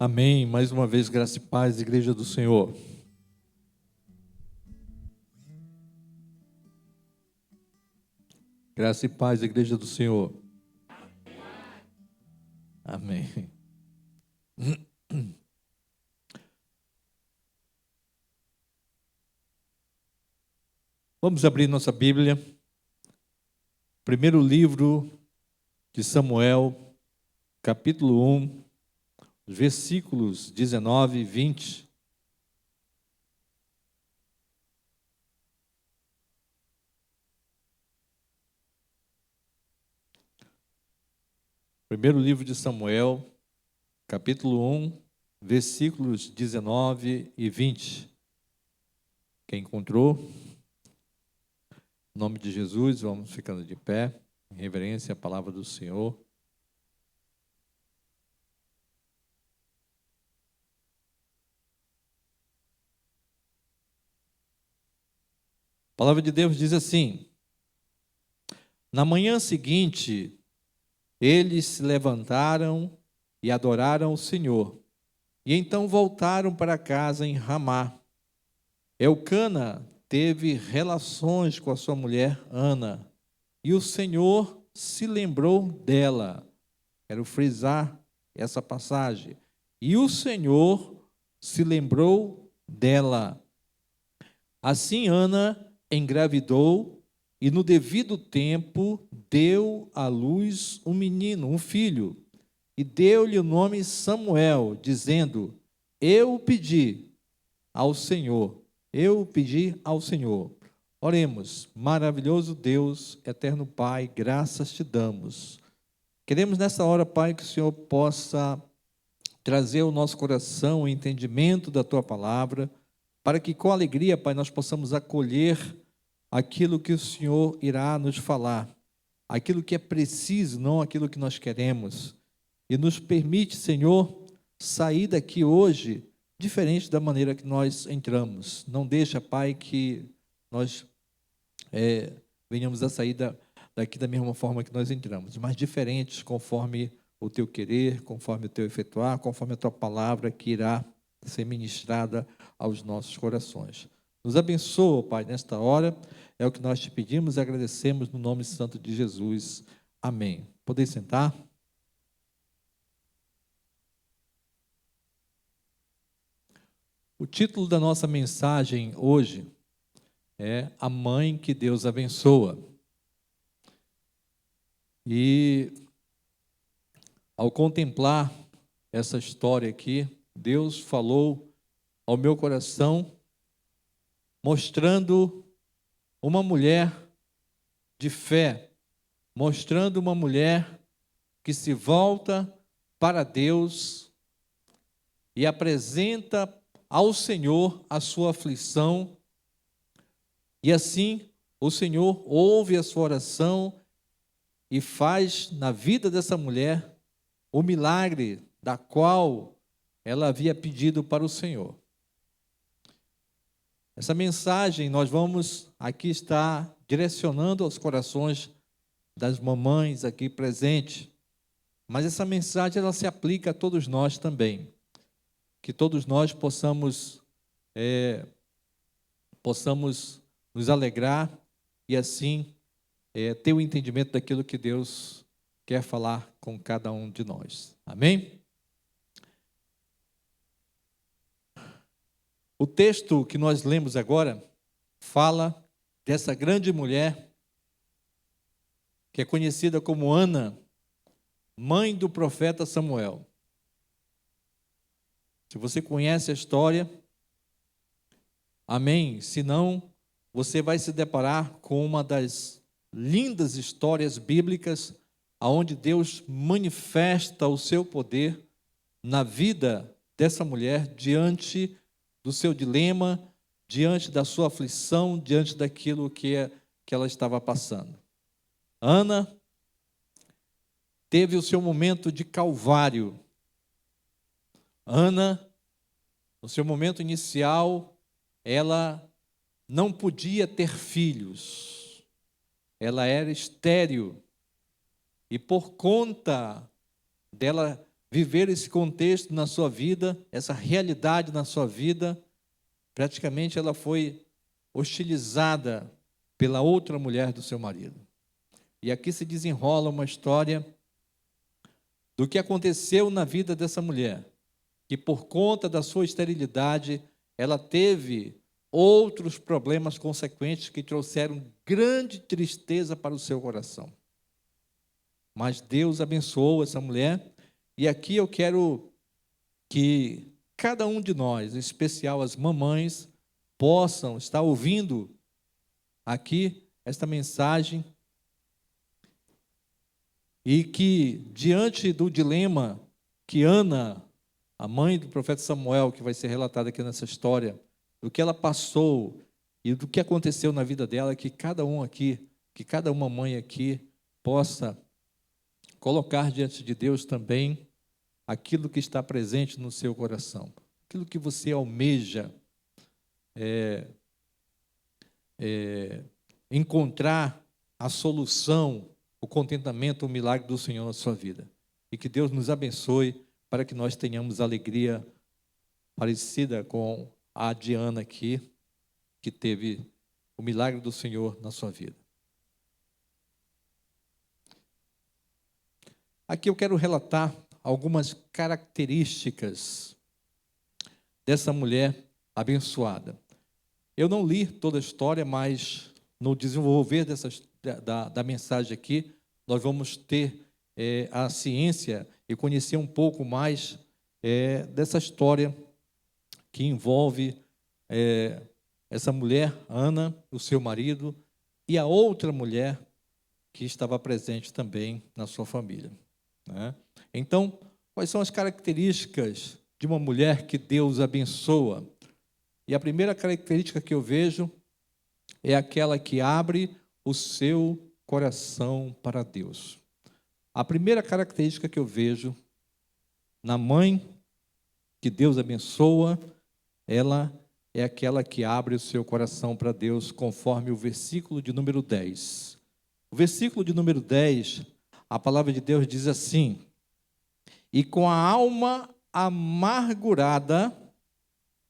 Amém. Mais uma vez, graça e paz, Igreja do Senhor. Graça e paz, Igreja do Senhor. Amém. Vamos abrir nossa Bíblia. Primeiro livro de Samuel, capítulo 1, versículos 19 e 20. Primeiro livro de Samuel, capítulo 1, versículos 19 e 20. Quem encontrou? Em nome de Jesus, vamos ficando de pé, em reverência à palavra do Senhor. A palavra de Deus diz assim: na manhã seguinte, eles se levantaram e adoraram o Senhor, e então voltaram para casa em Ramá. Elcana teve relações com a sua mulher Ana, e o Senhor se lembrou dela. Quero frisar essa passagem. E o Senhor se lembrou dela. Assim Ana engravidou e no devido tempo deu à luz um menino, um filho, e deu-lhe o nome Samuel, dizendo: eu pedi ao Senhor. Oremos. Maravilhoso Deus, eterno Pai, graças te damos. Queremos nessa hora, Pai, que o Senhor possa trazer ao nosso coração o entendimento da tua palavra, para que com alegria, Pai, nós possamos acolher aquilo que o Senhor irá nos falar, aquilo que é preciso, não aquilo que nós queremos. E nos permite, Senhor, sair daqui hoje diferente da maneira que nós entramos. Não deixa, Pai, que nós venhamos a sair daqui da mesma forma que nós entramos, mas diferentes conforme o teu querer, conforme o teu efetuar, conforme a tua palavra que irá ser ministrada aos nossos corações. Nos abençoa, Pai, nesta hora, é o que nós te pedimos e agradecemos no nome santo de Jesus. Amém. Podeis sentar? O título da nossa mensagem hoje é A Mãe que Deus Abençoa. E ao contemplar essa história aqui, Deus falou ao meu coração, mostrando uma mulher de fé, mostrando uma mulher que se volta para Deus e apresenta ao Senhor a sua aflição, e assim o Senhor ouve a sua oração e faz na vida dessa mulher o milagre da qual ela havia pedido para o Senhor. Essa mensagem nós vamos aqui estar direcionando aos corações das mamães aqui presentes, mas essa mensagem ela se aplica a todos nós também, que todos nós possamos nos alegrar e assim ter o entendimento daquilo que Deus quer falar com cada um de nós. Amém? O texto que nós lemos agora fala dessa grande mulher que é conhecida como Ana, mãe do profeta Samuel. Se você conhece a história, amém. Se não, você vai se deparar com uma das lindas histórias bíblicas aonde Deus manifesta o seu poder na vida dessa mulher diante do seu dilema, diante da sua aflição, diante daquilo que ela estava passando. Ana teve o seu momento de calvário. Ana, no seu momento inicial, ela não podia ter filhos. Ela era estéril. E por conta dela viver esse contexto na sua vida, essa realidade na sua vida, praticamente ela foi hostilizada pela outra mulher do seu marido. E aqui se desenrola uma história do que aconteceu na vida dessa mulher, que por conta da sua esterilidade, ela teve outros problemas consequentes que trouxeram grande tristeza para o seu coração. Mas Deus abençoou essa mulher, e aqui eu quero que cada um de nós, em especial as mamães, possam estar ouvindo aqui esta mensagem e que, diante do dilema que Ana, a mãe do profeta Samuel, que vai ser relatada aqui nessa história, do que ela passou e do que aconteceu na vida dela, que cada um aqui, que cada uma mãe aqui possa colocar diante de Deus também aquilo que está presente no seu coração, aquilo que você almeja encontrar a solução, o contentamento, o milagre do Senhor na sua vida. E que Deus nos abençoe para que nós tenhamos alegria parecida com a Diana aqui, que teve o milagre do Senhor na sua vida. Aqui eu quero relatar algumas características dessa mulher abençoada. Eu não li toda a história, mas no desenvolver da mensagem aqui, nós vamos ter a ciência e conhecer um pouco mais dessa história que envolve essa mulher, Ana, o seu marido, e a outra mulher que estava presente também na sua família, né? Então, quais são as características de uma mulher que Deus abençoa? E a primeira característica que eu vejo é aquela que abre o seu coração para Deus. A primeira característica que eu vejo na mãe que Deus abençoa, ela é aquela que abre o seu coração para Deus, conforme o versículo de número 10. O versículo de número 10, a palavra de Deus diz assim: e com a alma amargurada,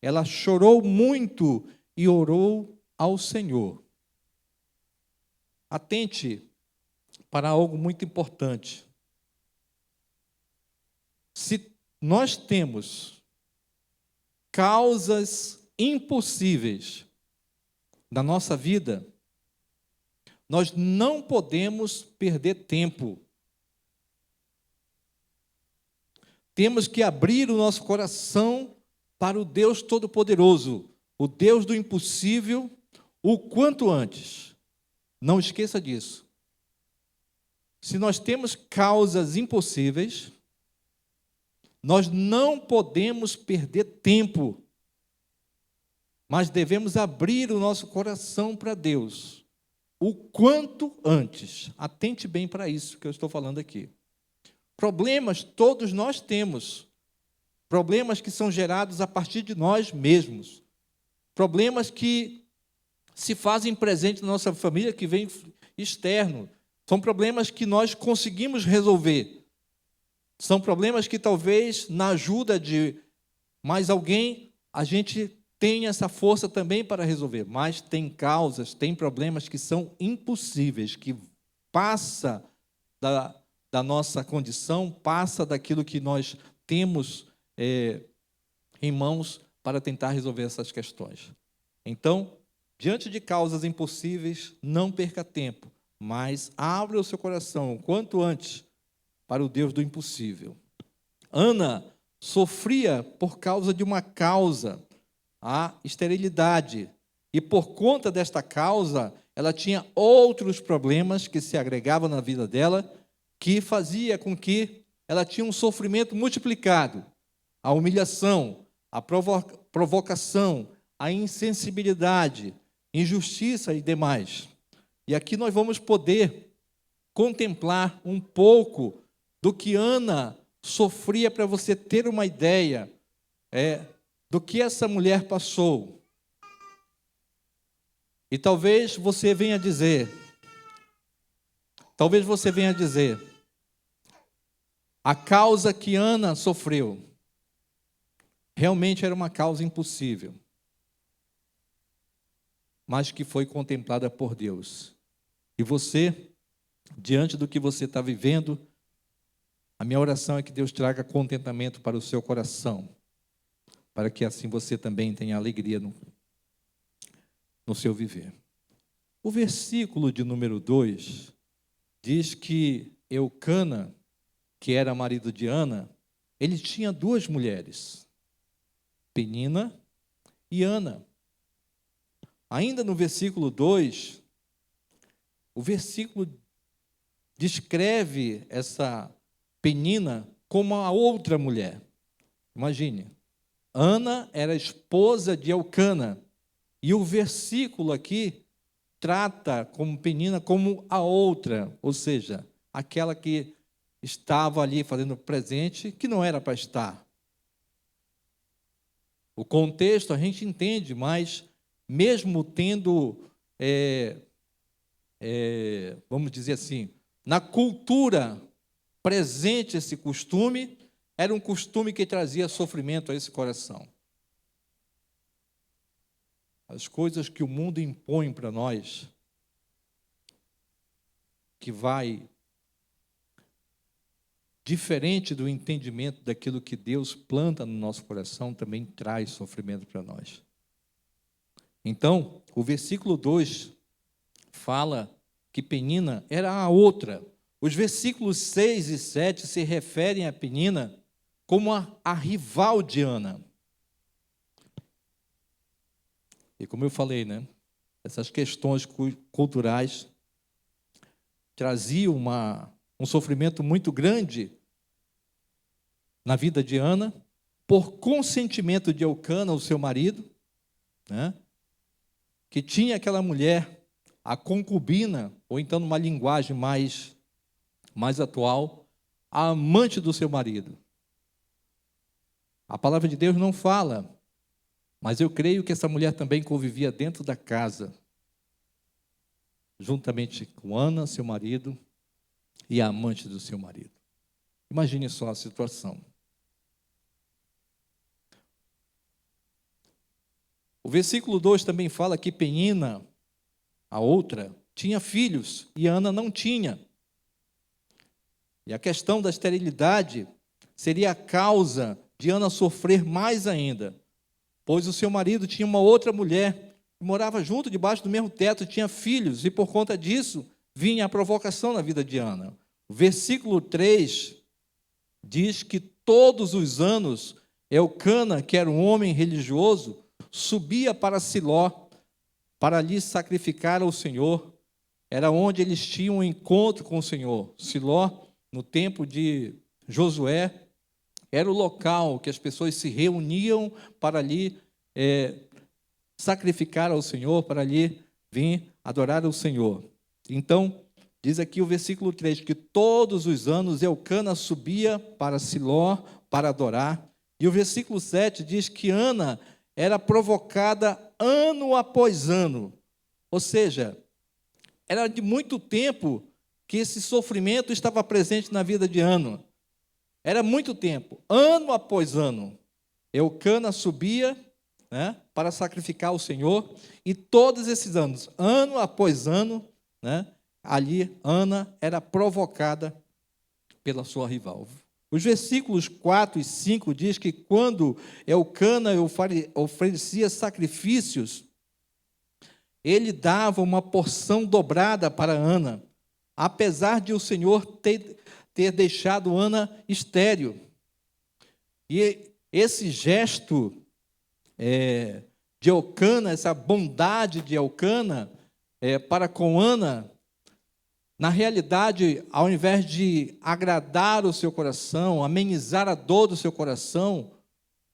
ela chorou muito e orou ao Senhor. Atente para algo muito importante. Se nós temos causas impossíveis na nossa vida, nós não podemos perder tempo. Temos que abrir o nosso coração para o Deus Todo-Poderoso, o Deus do impossível, o quanto antes. Não esqueça disso. Se nós temos causas impossíveis, nós não podemos perder tempo, mas devemos abrir o nosso coração para Deus, o quanto antes. Atente bem para isso que eu estou falando aqui. Problemas todos nós temos, problemas que são gerados a partir de nós mesmos, problemas que se fazem presente na nossa família, que vem externo, são problemas que nós conseguimos resolver, são problemas que talvez na ajuda de mais alguém a gente tenha essa força também para resolver, mas tem causas, tem problemas que são impossíveis, que passa da nossa condição, passa daquilo que nós temos em mãos para tentar resolver essas questões. Então, diante de causas impossíveis, não perca tempo, mas abra o seu coração o quanto antes para o Deus do impossível. Ana sofria por causa de uma causa, a esterilidade, e por conta desta causa, ela tinha outros problemas que se agregavam na vida dela, que fazia com que ela tinha um sofrimento multiplicado, a humilhação, a provocação, a insensibilidade, injustiça e demais. E aqui nós vamos poder contemplar um pouco do que Ana sofria, para você ter uma ideia do que essa mulher passou. E talvez você venha dizer, A causa que Ana sofreu realmente era uma causa impossível, mas que foi contemplada por Deus. E você, diante do que você está vivendo, a minha oração é que Deus traga contentamento para o seu coração, para que assim você também tenha alegria no seu viver. O versículo de número 2 diz que Eucana, que era marido de Ana, ele tinha duas mulheres, Penina e Ana. Ainda no versículo 2, o versículo descreve essa Penina como a outra mulher. Imagine, Ana era esposa de Eucana, e o versículo aqui trata como Penina como a outra, ou seja, aquela que estava ali fazendo presente, que não era para estar. O contexto a gente entende, mas mesmo tendo, vamos dizer assim, na cultura presente esse costume, era um costume que trazia sofrimento a esse coração. As coisas que o mundo impõe para nós, que vai diferente do entendimento daquilo que Deus planta no nosso coração, também traz sofrimento para nós. Então, o versículo 2 fala que Penina era a outra. Os versículos 6 e 7 se referem a Penina como a rival de Ana. E como eu falei, essas questões culturais traziam um sofrimento muito grande na vida de Ana, por consentimento de Eucana, o seu marido, que tinha aquela mulher, a concubina, ou então numa linguagem mais atual, a amante do seu marido. A palavra de Deus não fala, mas eu creio que essa mulher também convivia dentro da casa, juntamente com Ana, seu marido, e a amante do seu marido. Imagine só a situação. O versículo 2 também fala que Penina, a outra, tinha filhos e Ana não tinha. E a questão da esterilidade seria a causa de Ana sofrer mais ainda, pois o seu marido tinha uma outra mulher, morava junto, debaixo do mesmo teto, tinha filhos, e por conta disso vinha a provocação na vida de Ana. O versículo 3 diz que todos os anos Eucana, que era um homem religioso, subia para Siló, para ali sacrificar ao Senhor. Era onde eles tinham um encontro com o Senhor. Siló, no tempo de Josué, era o local que as pessoas se reuniam para ali sacrificar ao Senhor, para ali vir adorar ao Senhor. Então, diz aqui o versículo 3, que todos os anos Eucana subia para Siló para adorar. E o versículo 7 diz que Ana era provocada ano após ano. Ou seja, era de muito tempo que esse sofrimento estava presente na vida de Ana. Era muito tempo, ano após ano. Eucana subia para sacrificar ao Senhor, e todos esses anos, ano após ano, ali Ana era provocada pela sua rival. Os versículos 4 e 5 diz que quando Eucana oferecia sacrifícios, ele dava uma porção dobrada para Ana, apesar de o Senhor ter deixado Ana estéril. E esse gesto de Eucana, essa bondade de Eucana para com Ana, na realidade, ao invés de agradar o seu coração, amenizar a dor do seu coração,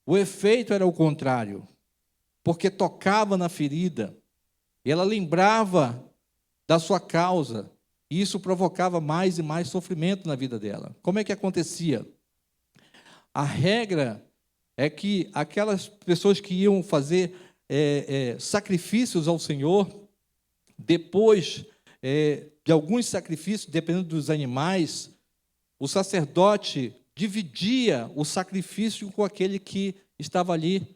o efeito era o contrário, porque tocava na ferida, e ela lembrava da sua causa, e isso provocava mais e mais sofrimento na vida dela. Como é que acontecia? A regra é que aquelas pessoas que iam fazer sacrifícios ao Senhor, depois de alguns sacrifícios, dependendo dos animais, o sacerdote dividia o sacrifício com aquele que estava ali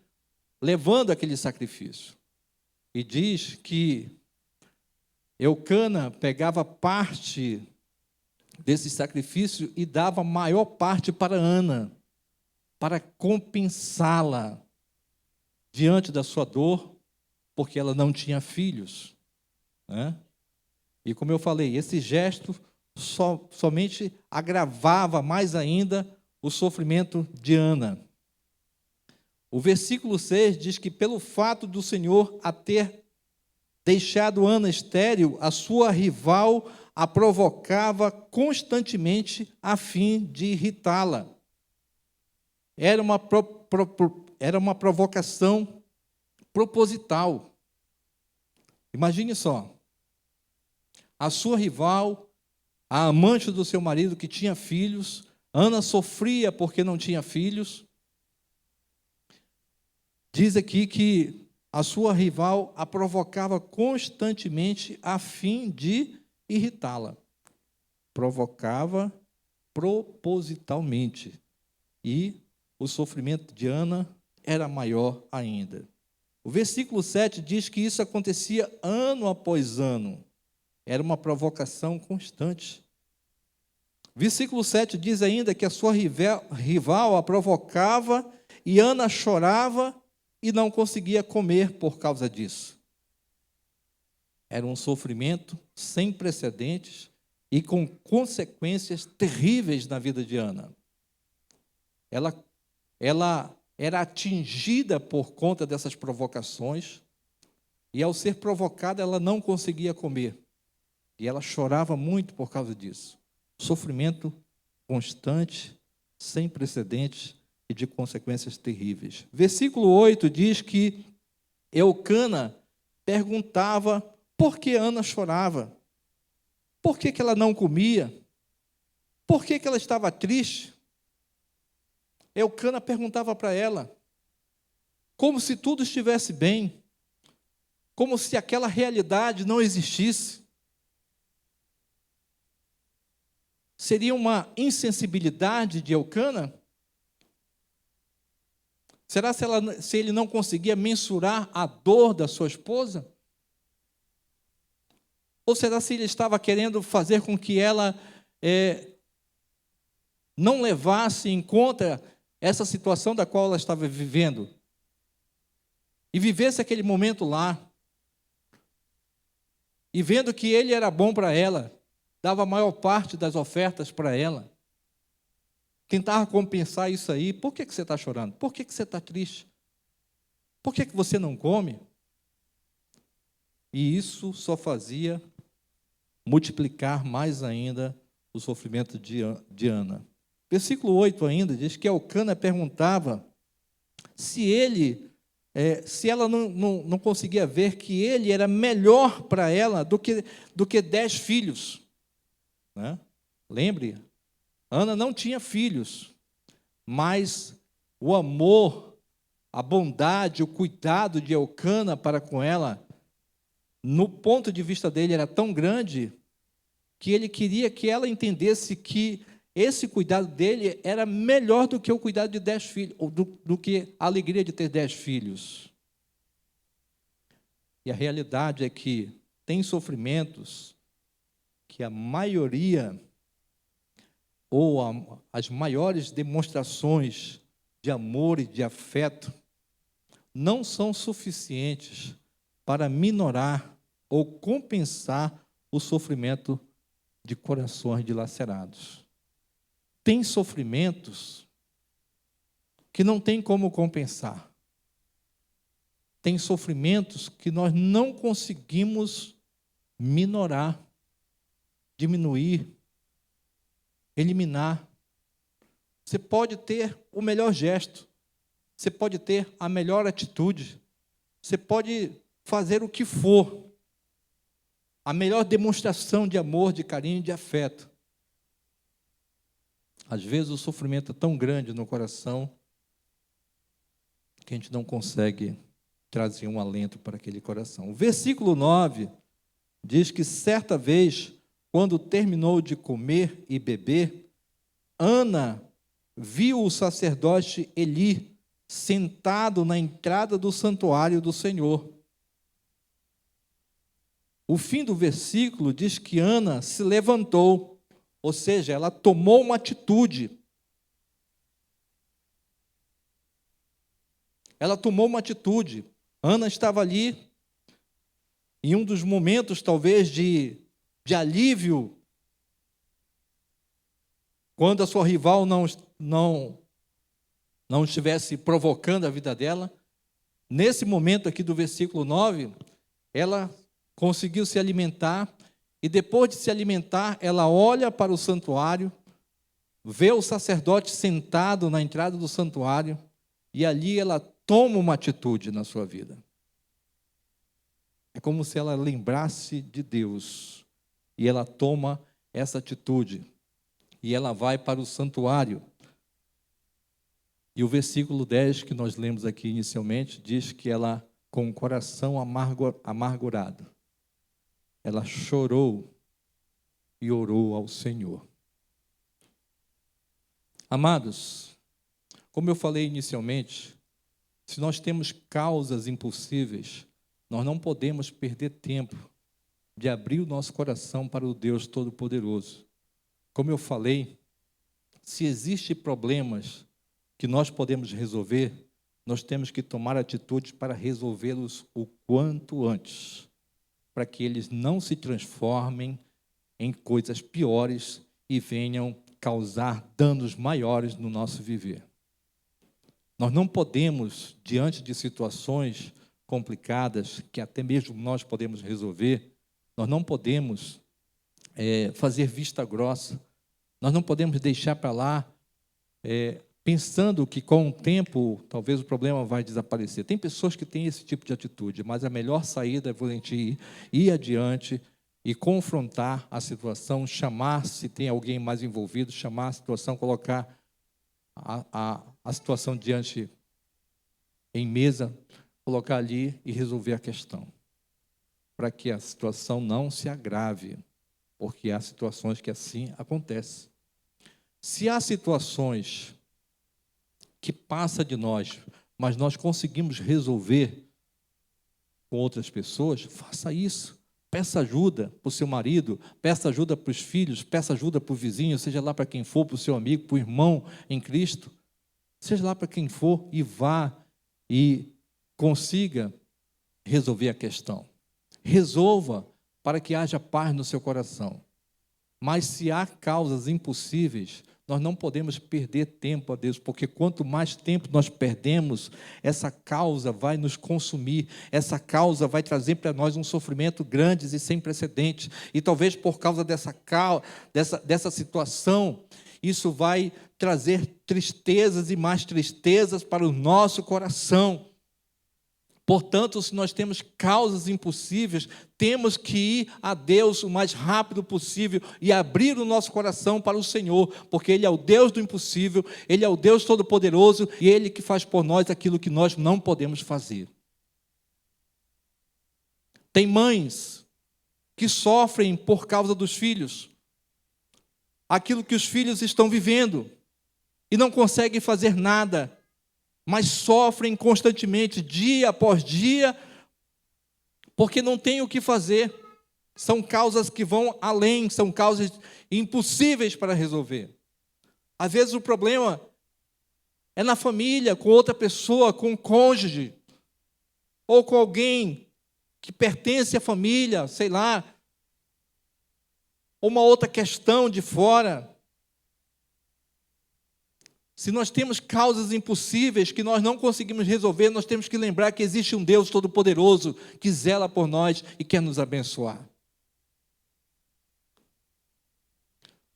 levando aquele sacrifício. E diz que Eucana pegava parte desse sacrifício e dava a maior parte para Ana, para compensá-la diante da sua dor, porque ela não tinha filhos, né? E como eu falei, esse gesto somente agravava mais ainda o sofrimento de Ana. O versículo 6 diz que pelo fato do Senhor a ter deixado Ana estéril, a sua rival a provocava constantemente a fim de irritá-la. Era uma provocação proposital. Imagine só, a sua rival, a amante do seu marido que tinha filhos, Ana sofria porque não tinha filhos. Diz aqui que a sua rival a provocava constantemente a fim de irritá-la. Provocava propositalmente. E o sofrimento de Ana era maior ainda. O versículo 7 diz que isso acontecia ano após ano. Era uma provocação constante. Versículo 7 diz ainda que a sua rival a provocava e Ana chorava e não conseguia comer por causa disso. Era um sofrimento sem precedentes e com consequências terríveis na vida de Ana. Ela era atingida por conta dessas provocações e, ao ser provocada, ela não conseguia comer. E ela chorava muito por causa disso. Sofrimento constante, sem precedentes e de consequências terríveis. Versículo 8 diz que Eucana perguntava por que Ana chorava, por que ela não comia, por que ela estava triste. Eucana perguntava para ela, como se tudo estivesse bem, como se aquela realidade não existisse. Seria uma insensibilidade de Eucana? Será se ele não conseguia mensurar a dor da sua esposa? Ou será se ele estava querendo fazer com que ela não levasse em conta essa situação da qual ela estava vivendo? E vivesse aquele momento lá, e vendo que ele era bom para ela, dava a maior parte das ofertas para ela, tentava compensar isso aí. Por que você está chorando? Por que você está triste? Por que você não come? E isso só fazia multiplicar mais ainda o sofrimento de Ana. Versículo 8 ainda diz que Eucana perguntava se ela não conseguia ver que ele era melhor para ela do que 10 filhos. Né? Lembre, Ana não tinha filhos, mas o amor, a bondade, o cuidado de Eucana para com ela, no ponto de vista dele, era tão grande que ele queria que ela entendesse que esse cuidado dele era melhor do que o cuidado de 10 filhos, ou do que a alegria de ter 10 filhos. E a realidade é que tem sofrimentos que a maioria, ou as maiores demonstrações de amor e de afeto, não são suficientes para minorar ou compensar o sofrimento de corações dilacerados. Tem sofrimentos que não tem como compensar. Tem sofrimentos que nós não conseguimos minorar, diminuir, eliminar. Você pode ter o melhor gesto, você pode ter a melhor atitude, você pode fazer o que for, a melhor demonstração de amor, de carinho, de afeto. Às vezes o sofrimento é tão grande no coração que a gente não consegue trazer um alento para aquele coração. O versículo 9 diz que certa vez, quando terminou de comer e beber, Ana viu o sacerdote Eli sentado na entrada do santuário do Senhor. O fim do versículo diz que Ana se levantou, ou seja, ela tomou uma atitude. Ela tomou uma atitude. Ana estava ali, em um dos momentos, talvez, de alívio, quando a sua rival não estivesse provocando a vida dela. Nesse momento aqui do versículo 9, ela conseguiu se alimentar, e depois de se alimentar, ela olha para o santuário, vê o sacerdote sentado na entrada do santuário, e ali ela toma uma atitude na sua vida. É como se ela lembrasse de Deus, e ela toma essa atitude, e ela vai para o santuário. E o versículo 10 que nós lemos aqui inicialmente, diz que ela, com o coração amargurado, ela chorou e orou ao Senhor. Amados, como eu falei inicialmente, se nós temos causas impossíveis, nós não podemos perder tempo de abrir o nosso coração para o Deus Todo-Poderoso. Como eu falei, se existem problemas que nós podemos resolver, nós temos que tomar atitudes para resolvê-los o quanto antes, para que eles não se transformem em coisas piores e venham causar danos maiores no nosso viver. Nós não podemos, diante de situações complicadas, que até mesmo nós podemos resolver, nós não podemos fazer vista grossa, nós não podemos deixar para lá, pensando que com o tempo, talvez o problema vai desaparecer. Tem pessoas que têm esse tipo de atitude, mas a melhor saída é a gente ir adiante e confrontar a situação, chamar, se tem alguém mais envolvido, chamar a situação, colocar a situação diante em mesa, colocar ali e resolver a questão, para que a situação não se agrave, porque há situações que assim acontecem. Se há situações que passam de nós, mas nós conseguimos resolver com outras pessoas, faça isso. Peça ajuda para o seu marido, peça ajuda para os filhos, peça ajuda para o vizinho, seja lá para quem for, para o seu amigo, para o irmão em Cristo, seja lá para quem for, e vá e consiga resolver a questão. Resolva para que haja paz no seu coração. Mas se há causas impossíveis, nós não podemos perder tempo a Deus, porque quanto mais tempo nós perdemos, essa causa vai nos consumir, essa causa vai trazer para nós um sofrimento grande e sem precedentes. E talvez por causa dessa situação, isso vai trazer tristezas e mais tristezas para o nosso coração. Portanto, se nós temos causas impossíveis, temos que ir a Deus o mais rápido possível e abrir o nosso coração para o Senhor, porque Ele é o Deus do impossível, Ele é o Deus Todo-Poderoso e Ele que faz por nós aquilo que nós não podemos fazer. Tem mães que sofrem por causa dos filhos, aquilo que os filhos estão vivendo, e não conseguem fazer nada, mas sofrem constantemente, dia após dia, porque não tem o que fazer. São causas que vão além, são causas impossíveis para resolver. Às vezes o problema é na família, com outra pessoa, com o cônjuge, ou com alguém que pertence à família, sei lá, ou uma outra questão de fora. Se nós temos causas impossíveis que nós não conseguimos resolver, nós temos que lembrar que existe um Deus Todo-Poderoso que zela por nós e quer nos abençoar.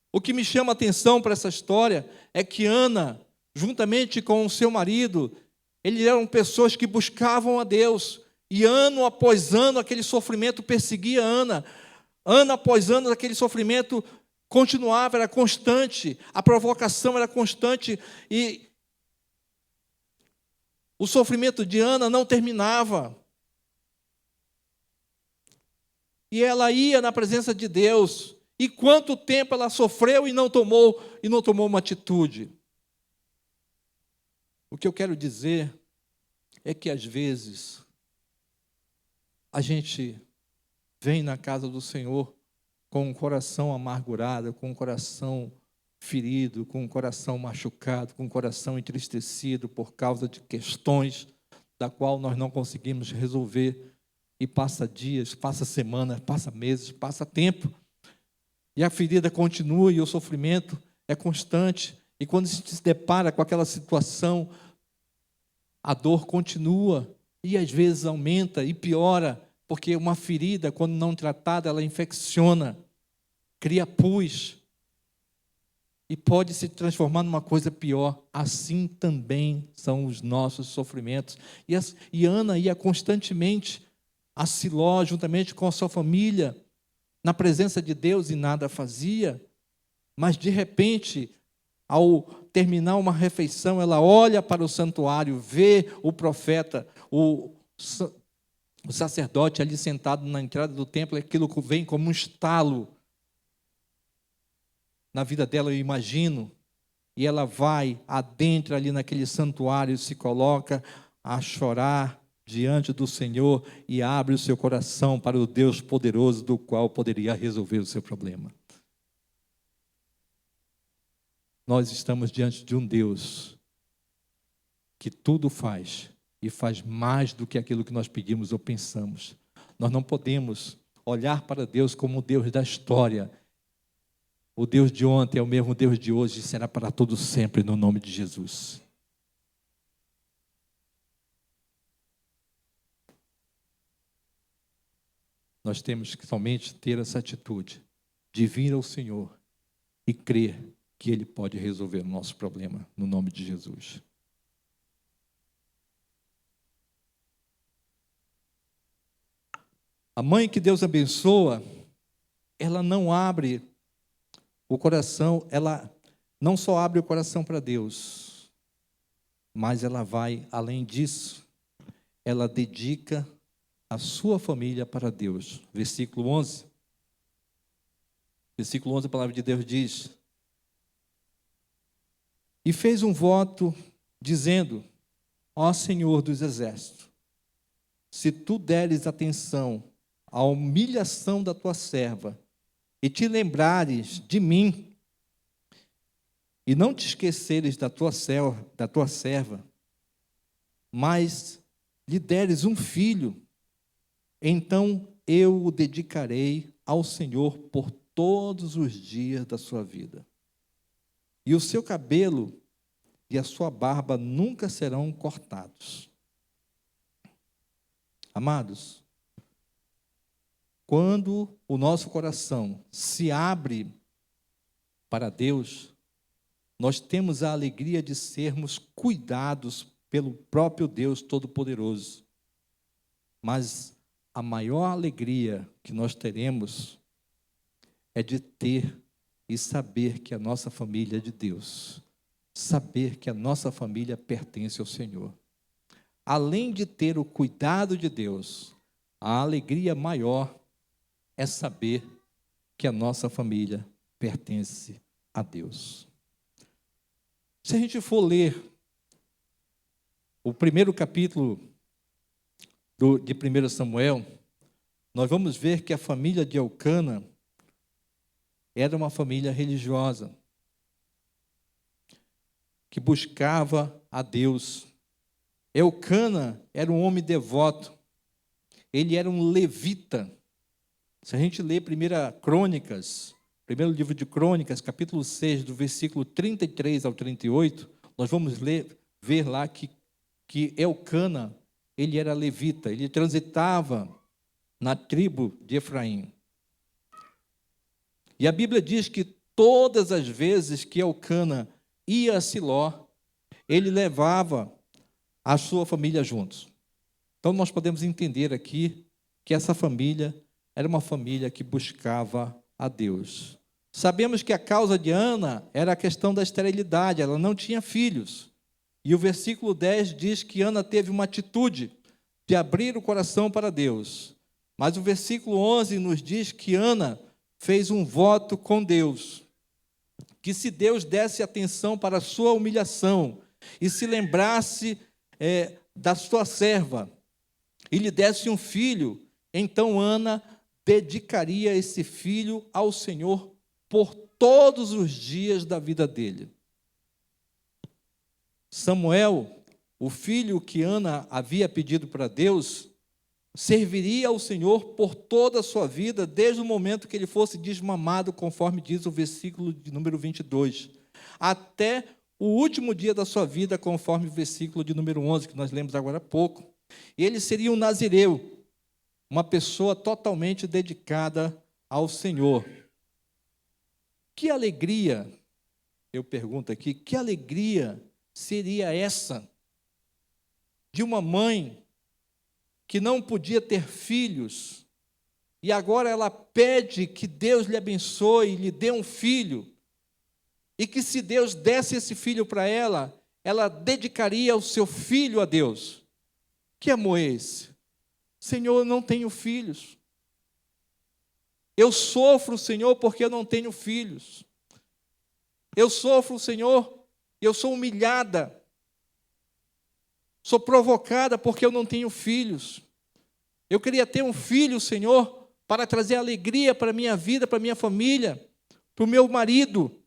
O que me chama a atenção para essa história é que Ana, juntamente com o seu marido, eles eram pessoas que buscavam a Deus. E ano após ano aquele sofrimento perseguia Ana. Ano após ano aquele sofrimento continuava, era constante, a provocação era constante e o sofrimento de Ana não terminava. E ela ia na presença de Deus E quanto tempo ela sofreu e não tomou uma atitude. O que eu quero dizer é que às vezes a gente vem na casa do Senhor com um coração amargurado, com um coração ferido, com um coração machucado, com um coração entristecido por causa de questões da qual nós não conseguimos resolver. E passa dias, passa semanas, passa meses, passa tempo. E a ferida continua e o sofrimento é constante. E quando se depara com aquela situação, a dor continua e às vezes aumenta e piora, porque uma ferida, quando não tratada, ela infecciona, cria pus e pode se transformar numa coisa pior. Assim também são os nossos sofrimentos. E Ana ia constantemente a Siló, juntamente com a sua família, na presença de Deus, e nada fazia. Mas, de repente, ao terminar uma refeição, ela olha para o santuário, vê o profeta, o sacerdote ali sentado na entrada do templo, e aquilo vem como um estalo na vida dela, eu imagino. E ela vai, adentra ali naquele santuário, se coloca a chorar diante do Senhor e abre o seu coração para o Deus poderoso, do qual poderia resolver o seu problema. Nós estamos diante de um Deus que tudo faz, e faz mais do que aquilo que nós pedimos ou pensamos. Nós não podemos olhar para Deus como o Deus da história. O Deus de ontem é o mesmo Deus de hoje e será para todo sempre, no nome de Jesus. Nós temos que somente ter essa atitude de vir ao Senhor e crer que Ele pode resolver o nosso problema, no nome de Jesus. A mãe que Deus abençoa, ela não abre o coração, ela não só abre o coração para Deus, mas ela vai além disso, ela dedica a sua família para Deus. Versículo 11. Versículo 11, a palavra de Deus diz: e fez um voto, dizendo: ó Senhor dos exércitos, se tu deres atenção à humilhação da tua serva, e te lembrares de mim, e não te esqueceres da tua serva, mas lhe deres um filho, então eu o dedicarei ao Senhor por todos os dias da sua vida. E o seu cabelo e a sua barba nunca serão cortados. Amados, quando o nosso coração se abre para Deus, nós temos a alegria de sermos cuidados pelo próprio Deus Todo-Poderoso. Mas a maior alegria que nós teremos é de ter e saber que a nossa família é de Deus. Saber que a nossa família pertence ao Senhor. Além de ter o cuidado de Deus, a alegria maior é saber que a nossa família pertence a Deus. Se a gente for ler o primeiro capítulo de 1 Samuel, nós vamos ver que a família de Elcana era uma família religiosa, que buscava a Deus. Elcana era um homem devoto, ele era um levita. Se a gente ler primeiro livro de Crônicas, capítulo 6, do versículo 33 ao 38, nós vamos ver lá que Elcana, ele era levita, ele transitava na tribo de Efraim. E a Bíblia diz que todas as vezes que Elcana ia a Siló, ele levava a sua família juntos. Então nós podemos entender aqui que essa família era uma família que buscava a Deus. Sabemos que a causa de Ana era a questão da esterilidade, ela não tinha filhos. E o versículo 10 diz que Ana teve uma atitude de abrir o coração para Deus. Mas o versículo 11 nos diz que Ana fez um voto com Deus, que se Deus desse atenção para a sua humilhação e se lembrasse da sua serva e lhe desse um filho, então Ana dedicaria esse filho ao Senhor por todos os dias da vida dele. Samuel, o filho que Ana havia pedido para Deus, serviria ao Senhor por toda a sua vida, desde o momento que ele fosse desmamado, conforme diz o versículo de número 22, até o último dia da sua vida, conforme o versículo de número 11, que nós lemos agora há pouco. E ele seria um nazireu, uma pessoa totalmente dedicada ao Senhor. Que alegria, eu pergunto aqui, que alegria seria essa de uma mãe que não podia ter filhos, e agora ela pede que Deus lhe abençoe e lhe dê um filho, e que se Deus desse esse filho para ela, ela dedicaria o seu filho a Deus. Que amor é esse? Senhor, eu não tenho filhos. Eu sofro, Senhor, porque eu não tenho filhos. Eu sofro, Senhor, eu sou humilhada. Sou provocada porque eu não tenho filhos. Eu queria ter um filho, Senhor, para trazer alegria para a minha vida, para a minha família, para o meu marido.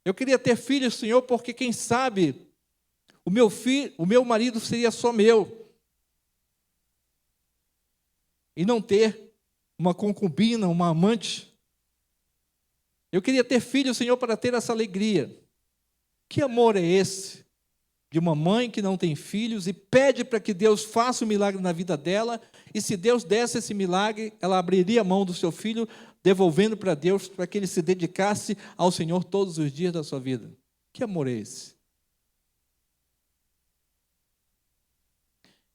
Eu queria ter filhos, Senhor, porque quem sabe o meu marido seria só meu. E não ter uma concubina, uma amante. Eu queria ter filhos, Senhor, para ter essa alegria. Que amor é esse? De uma mãe que não tem filhos e pede para que Deus faça um milagre na vida dela, e se Deus desse esse milagre, ela abriria a mão do seu filho, devolvendo para Deus, para que ele se dedicasse ao Senhor todos os dias da sua vida. Que amor é esse?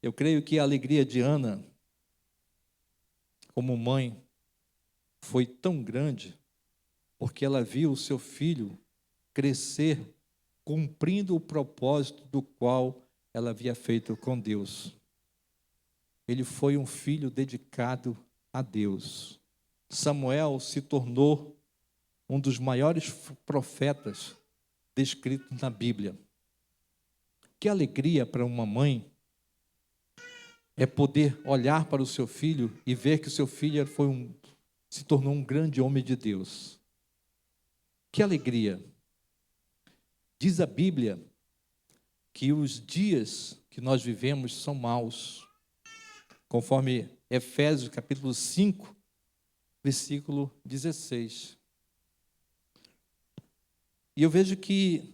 Eu creio que a alegria de Ana, como mãe, foi tão grande, porque ela viu o seu filho crescer, cumprindo o propósito do qual ela havia feito com Deus. Ele foi um filho dedicado a Deus. Samuel se tornou um dos maiores profetas descritos na Bíblia. Que alegria para uma mãe é poder olhar para o seu filho e ver que o seu filho se tornou um grande homem de Deus. Que alegria! Diz a Bíblia que os dias que nós vivemos são maus, conforme Efésios capítulo 5, versículo 16. E eu vejo que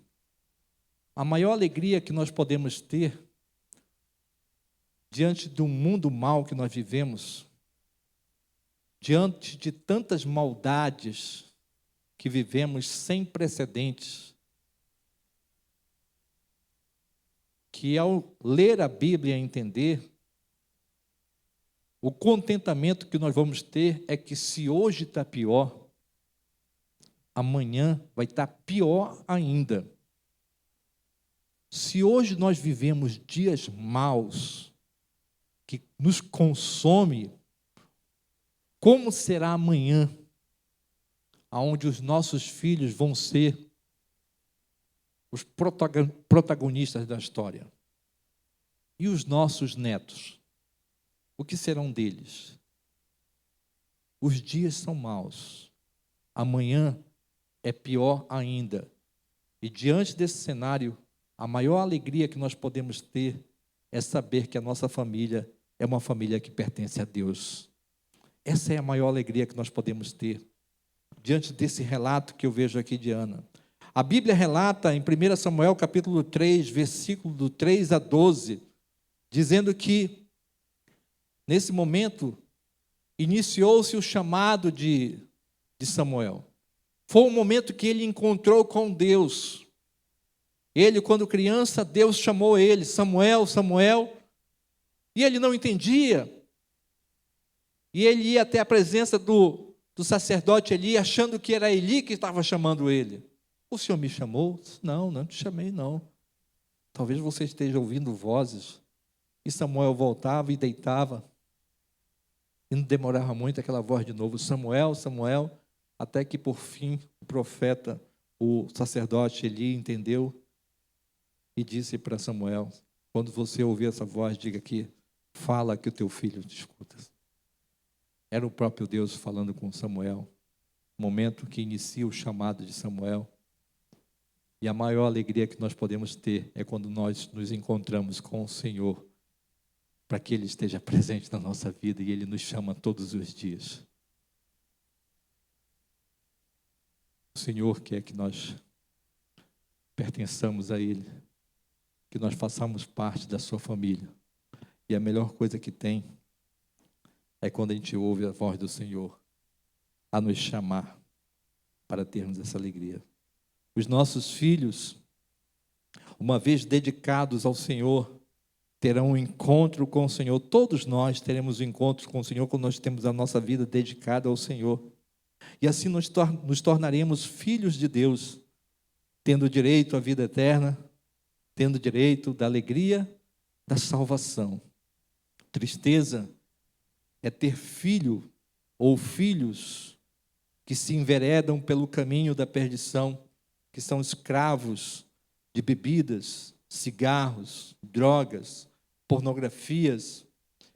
a maior alegria que nós podemos ter diante do mundo mau que nós vivemos, diante de tantas maldades que vivemos sem precedentes, que ao ler a Bíblia e entender, o contentamento que nós vamos ter é que se hoje está pior, amanhã vai estar pior ainda. Se hoje nós vivemos dias maus, que nos consome, como será amanhã, aonde os nossos filhos vão ser os protagonistas da história? E os nossos netos? O que serão deles? Os dias são maus. Amanhã é pior ainda. E diante desse cenário, a maior alegria que nós podemos ter é saber que a nossa família é uma família que pertence a Deus. Essa é a maior alegria que nós podemos ter diante desse relato que eu vejo aqui de Ana. A Bíblia relata em 1 Samuel capítulo 3, versículo do 3 a 12, dizendo que, nesse momento, iniciou-se o chamado de Samuel. Foi um momento que ele encontrou com Deus. Ele, quando criança, Deus chamou ele, Samuel, Samuel, e ele não entendia. E ele ia até a presença do sacerdote Eli, achando que era Eli que estava chamando ele. O Senhor me chamou? Não, não te chamei, não. Talvez você esteja ouvindo vozes. E Samuel voltava e deitava. E não demorava muito aquela voz de novo, Samuel, Samuel. até que por fim o profeta, o sacerdote Eli entendeu e disse para Samuel: quando você ouvir essa voz, diga que fala que o teu filho te escuta. Era o próprio Deus falando com Samuel, momento que inicia o chamado de Samuel. E a maior alegria que nós podemos ter é quando nós nos encontramos com o Senhor, para que Ele esteja presente na nossa vida e Ele nos chama todos os dias. O Senhor quer que nós pertençamos a Ele, que nós façamos parte da sua família. E a melhor coisa que tem é quando a gente ouve a voz do Senhor a nos chamar para termos essa alegria. Os nossos filhos, uma vez dedicados ao Senhor, terão um encontro com o Senhor. Todos nós teremos um encontro com o Senhor quando nós temos a nossa vida dedicada ao Senhor. E assim nos tornaremos filhos de Deus, tendo direito à vida eterna, tendo direito da alegria da salvação. Tristeza é ter filho ou filhos que se enveredam pelo caminho da perdição, que são escravos de bebidas, cigarros, drogas, pornografias,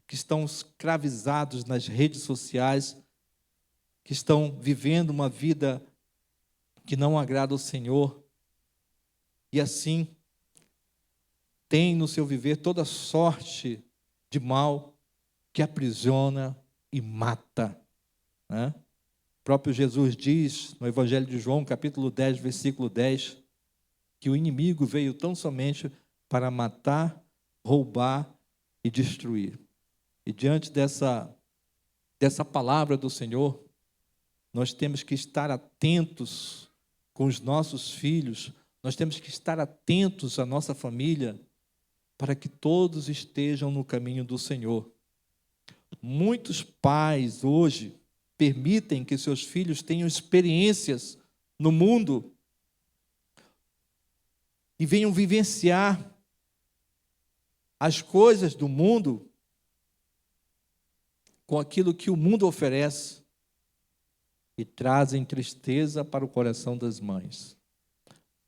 que estão escravizados nas redes sociais, que estão vivendo uma vida que não agrada ao Senhor, e assim tem no seu viver toda sorte de mal que aprisiona e mata, né? O próprio Jesus diz no Evangelho de João, capítulo 10, versículo 10, que o inimigo veio tão somente para matar, roubar e destruir. E diante dessa palavra do Senhor, nós temos que estar atentos com os nossos filhos, nós temos que estar atentos à nossa família, para que todos estejam no caminho do Senhor. Muitos pais hoje permitem que seus filhos tenham experiências no mundo e venham vivenciar as coisas do mundo com aquilo que o mundo oferece e trazem tristeza para o coração das mães,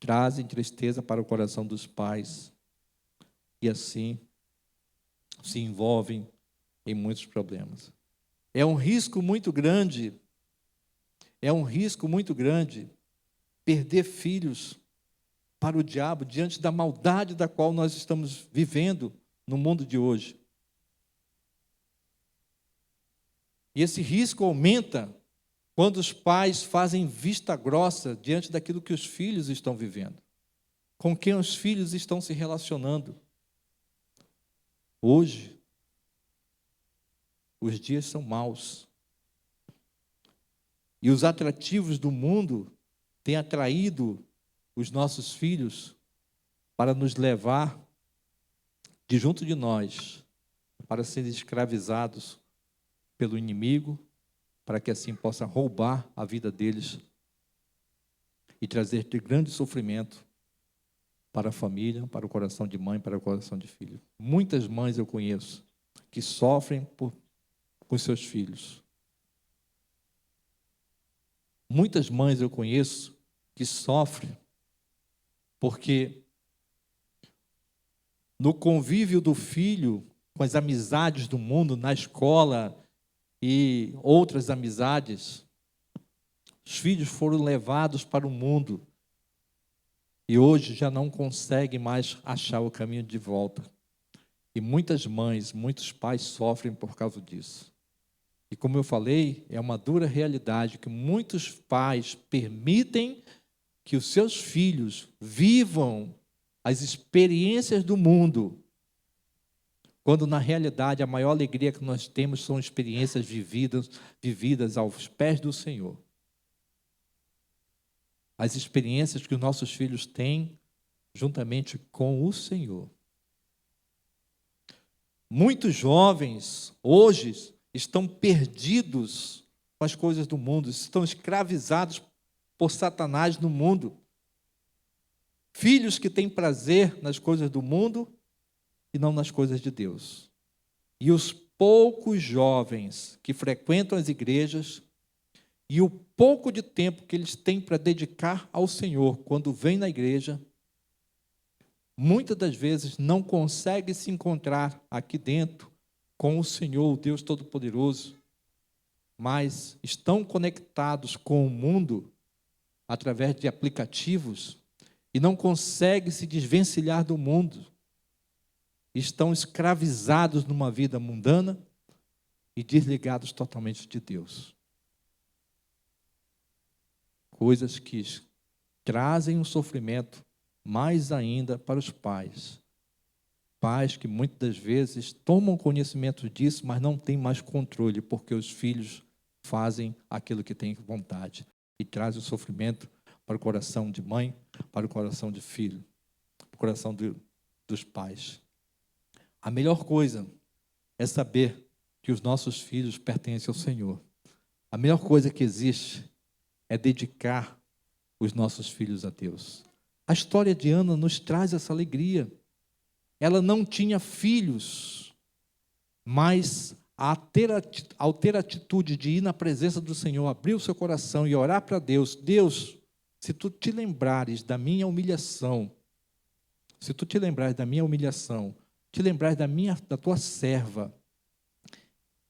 trazem tristeza para o coração dos pais e assim se envolvem em muitos problemas. É um risco muito grande perder filhos para o diabo diante da maldade da qual nós estamos vivendo no mundo de hoje. E esse risco aumenta quando os pais fazem vista grossa diante daquilo que os filhos estão vivendo, com quem os filhos estão se relacionando. Hoje, os dias são maus. E os atrativos do mundo têm atraído os nossos filhos para nos levar de junto de nós, para serem escravizados pelo inimigo, para que assim possa roubar a vida deles e trazer de grande sofrimento para a família, para o coração de mãe, para o coração de filho. Muitas mães eu conheço que sofrem com seus filhos. Muitas mães eu conheço que sofrem porque no convívio do filho com as amizades do mundo, na escola e outras amizades, os filhos foram levados para o mundo e hoje já não conseguem mais achar o caminho de volta. E muitas mães, muitos pais sofrem por causa disso. E como eu falei, é uma dura realidade que muitos pais permitem que os seus filhos vivam as experiências do mundo, quando na realidade a maior alegria que nós temos são experiências vividas aos pés do Senhor. As experiências que os nossos filhos têm juntamente com o Senhor. Muitos jovens hoje estão perdidos com as coisas do mundo, estão escravizados por Satanás no mundo. Filhos que têm prazer nas coisas do mundo e não nas coisas de Deus. E os poucos jovens que frequentam as igrejas e o pouco de tempo que eles têm para dedicar ao Senhor quando vêm na igreja, muitas das vezes não conseguem se encontrar aqui dentro com o Senhor, o Deus Todo-Poderoso, mas estão conectados com o mundo através de aplicativos e não conseguem se desvencilhar do mundo. Estão escravizados numa vida mundana e desligados totalmente de Deus. Coisas que trazem um sofrimento mais ainda para os pais. Pais que muitas das vezes tomam conhecimento disso, mas não têm mais controle, porque os filhos fazem aquilo que têm vontade. E trazem o sofrimento para o coração de mãe, para o coração de filho, para o coração dos pais. A melhor coisa é saber que os nossos filhos pertencem ao Senhor. A melhor coisa que existe é dedicar os nossos filhos a Deus. A história de Ana nos traz essa alegria. Ela não tinha filhos, mas ao ter a atitude de ir na presença do Senhor, abrir o seu coração e orar para Deus, Deus, se tu te lembrares da minha humilhação, te lembrares da tua serva,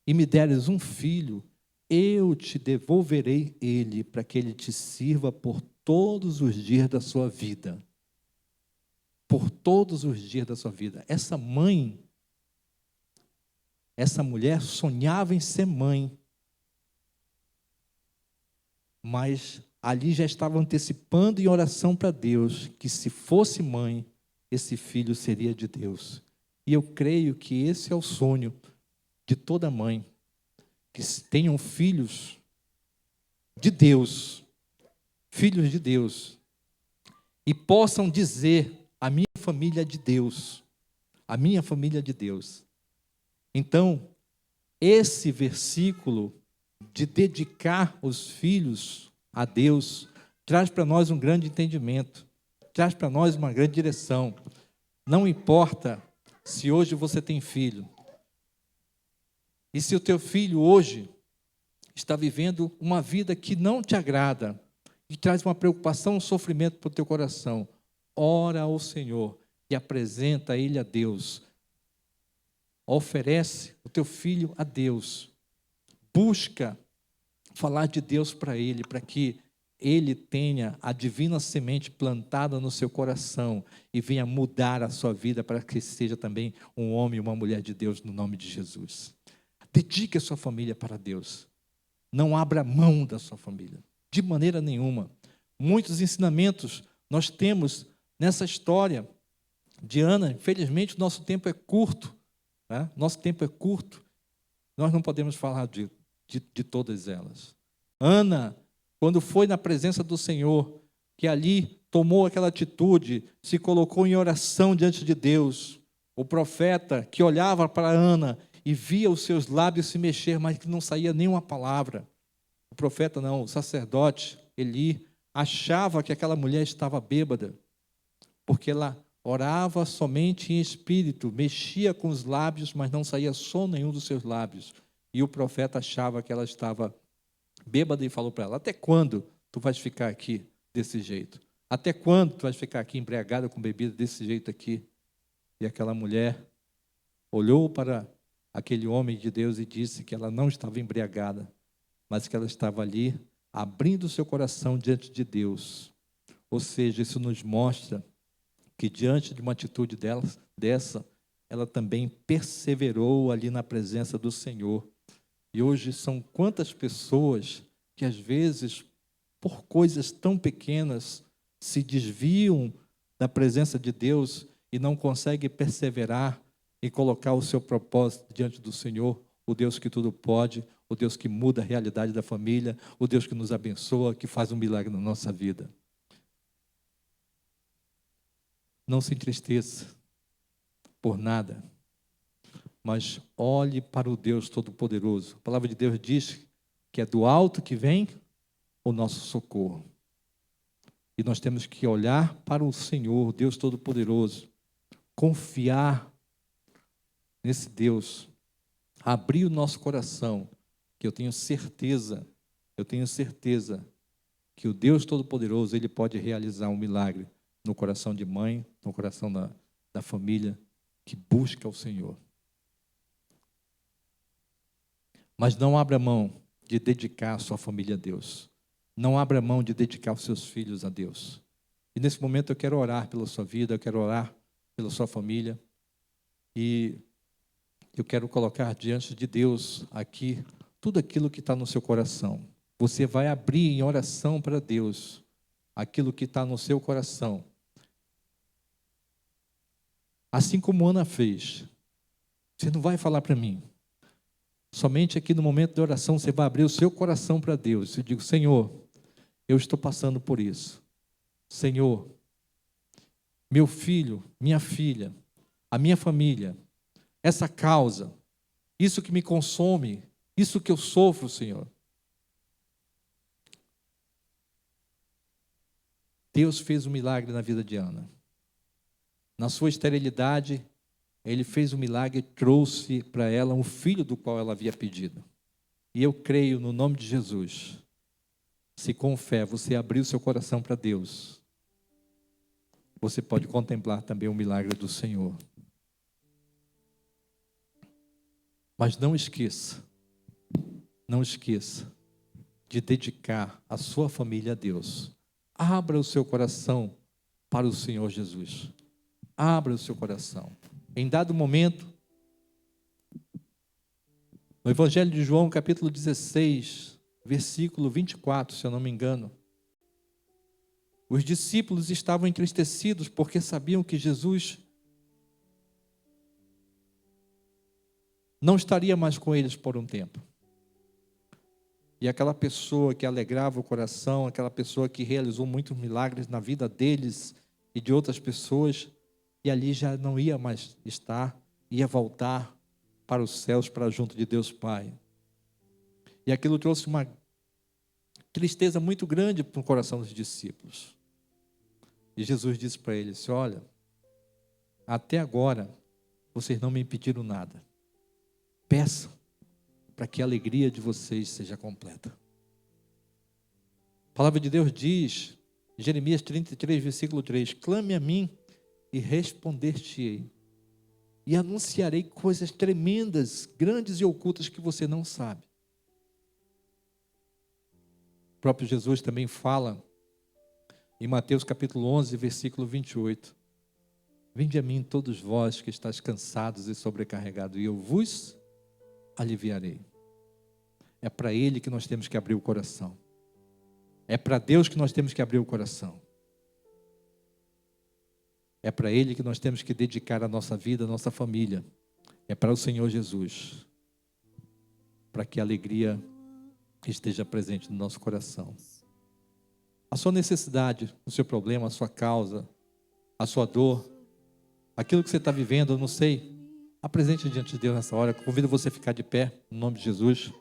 e me deres um filho, eu te devolverei ele, para que ele te sirva por todos os dias da sua vida. Por todos os dias da sua vida. Essa mulher sonhava em ser mãe, mas ali já estava antecipando em oração para Deus, que se fosse mãe, esse filho seria de Deus. E eu creio que esse é o sonho de toda mãe, que tenham filhos de Deus, e possam dizer: a minha família é de Deus, a minha família é de Deus. Então, esse versículo de dedicar os filhos a Deus traz para nós um grande entendimento, traz para nós uma grande direção. Não importa se hoje você tem filho, e se o teu filho hoje está vivendo uma vida que não te agrada, e traz uma preocupação, um sofrimento para o teu coração, ora ao Senhor e apresenta ele a Deus. Oferece o teu filho a Deus. Busca falar de Deus para ele, para que ele tenha a divina semente plantada no seu coração e venha mudar a sua vida para que seja também um homem e uma mulher de Deus no nome de Jesus. Dedique a sua família para Deus. Não abra mão da sua família, de maneira nenhuma. Muitos ensinamentos nós temos nessa história de Ana. Infelizmente, o nosso tempo é curto. Nosso tempo é curto. Nós não podemos falar de todas elas. Ana, quando foi na presença do Senhor, que ali tomou aquela atitude, se colocou em oração diante de Deus. O profeta que olhava para Ana e via os seus lábios se mexer, mas que não saía nenhuma palavra. O profeta não, o sacerdote, Eli, achava que aquela mulher estava bêbada, porque ela orava somente em espírito, mexia com os lábios, mas não saía som nenhum dos seus lábios. E o profeta achava que ela estava bêbada e falou para ela: até quando tu vais ficar aqui desse jeito? Até quando tu vais ficar aqui embriagada com bebida desse jeito aqui? E aquela mulher olhou para aquele homem de Deus e disse que ela não estava embriagada, mas que ela estava ali abrindo o seu coração diante de Deus. Ou seja, isso nos mostra que diante de uma atitude dessa, ela também perseverou ali na presença do Senhor. E hoje são quantas pessoas que às vezes, por coisas tão pequenas, se desviam da presença de Deus e não conseguem perseverar e colocar o seu propósito diante do Senhor, o Deus que tudo pode, o Deus que muda a realidade da família, o Deus que nos abençoa, que faz um milagre na nossa vida. Não se entristeça por nada, mas olhe para o Deus Todo-Poderoso. A palavra de Deus diz que é do alto que vem o nosso socorro. E nós temos que olhar para o Senhor, Deus Todo-Poderoso, confiar nesse Deus, abrir o nosso coração, que eu tenho certeza eu tenho certeza que o Deus Todo-Poderoso, Ele pode realizar um milagre no coração de mãe, no coração da família que busca o Senhor. Mas não abra mão de dedicar a sua família a Deus. Não abra mão de dedicar os seus filhos a Deus. E nesse momento eu quero orar pela sua vida, eu quero orar pela sua família. E eu quero colocar diante de Deus aqui tudo aquilo que está no seu coração. Você vai abrir em oração para Deus aquilo que está no seu coração. Assim como Ana fez. Você não vai falar para mim. Somente aqui no momento de oração você vai abrir o seu coração para Deus. Eu digo, Senhor, eu estou passando por isso. Senhor, meu filho, minha filha, a minha família, essa causa, isso que me consome, isso que eu sofro, Senhor. Deus fez um milagre na vida de Ana. Na sua esterilidade, Ele fez um milagre e trouxe para ela um filho do qual ela havia pedido. E eu creio no nome de Jesus. Se com fé você abrir o seu coração para Deus, você pode contemplar também o milagre do Senhor. Mas não esqueça de dedicar a sua família a Deus. Abra o seu coração para o Senhor Jesus. Abra o seu coração. Em dado momento, no Evangelho de João, capítulo 16, versículo 24, se eu não me engano, os discípulos estavam entristecidos porque sabiam que Jesus não estaria mais com eles por um tempo. E aquela pessoa que alegrava o coração, aquela pessoa que realizou muitos milagres na vida deles e de outras pessoas, e ali já não ia mais estar, ia voltar para os céus, para junto de Deus Pai. E aquilo trouxe uma tristeza muito grande para o coração dos discípulos. E Jesus disse para eles, olha, até agora vocês não me pediram nada. Peçam para que a alegria de vocês seja completa. A palavra de Deus diz, Jeremias 33, versículo 3, clame a mim e responder-te-ei, e anunciarei coisas tremendas, grandes e ocultas que você não sabe. O próprio Jesus também fala em Mateus capítulo 11, versículo 28. Vinde a mim todos vós que estáis cansados e sobrecarregados, e eu vos aliviarei. É para Ele que nós temos que abrir o coração. É para Deus que nós temos que abrir o coração. É para Ele que nós temos que dedicar a nossa vida, a nossa família. É para o Senhor Jesus. Para que a alegria esteja presente no nosso coração. A sua necessidade, o seu problema, a sua causa, a sua dor, aquilo que você está vivendo, eu não sei, apresente diante de Deus nessa hora. Convido você a ficar de pé, no nome de Jesus.